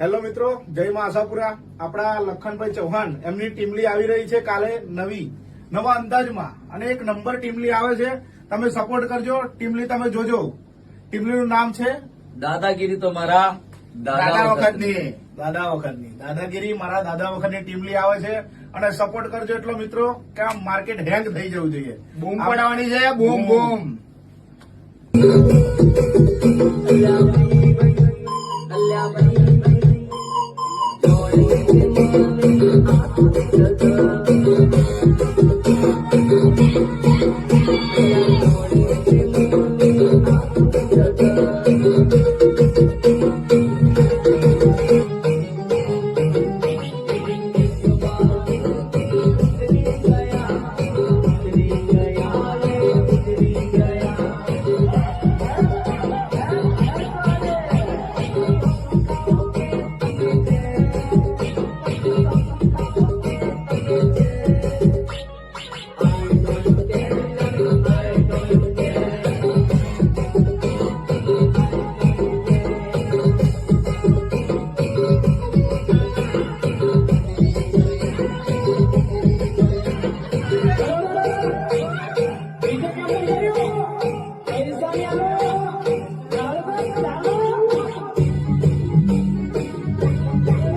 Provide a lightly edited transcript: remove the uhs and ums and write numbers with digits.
Hello મિત્રો, જય મા આશાપુરા. આપણા લખનભાઈ ચૌહાણ એમની ટીમલી આવી રહી છે કાલે નવા અંદાજમાં અને એક નંબર ટીમલી આવે છે. તમે સપોર્ટ કરજો. ટીમલી તમે જોજો. ટીમલીનું નામ છે દાદાગીરી તો મારા દાદા વખતની દાદાગીરી મારા દાદા વખતની ટીમલી આવે છે અને સપોર્ટ કરજો એટલો મિત્રો કે આ માર્કેટ હેંગ થઈ જવું જોઈએ. બૂમ પડવાની છે, બૂમ બૂમ. અલ્યા ભાઈ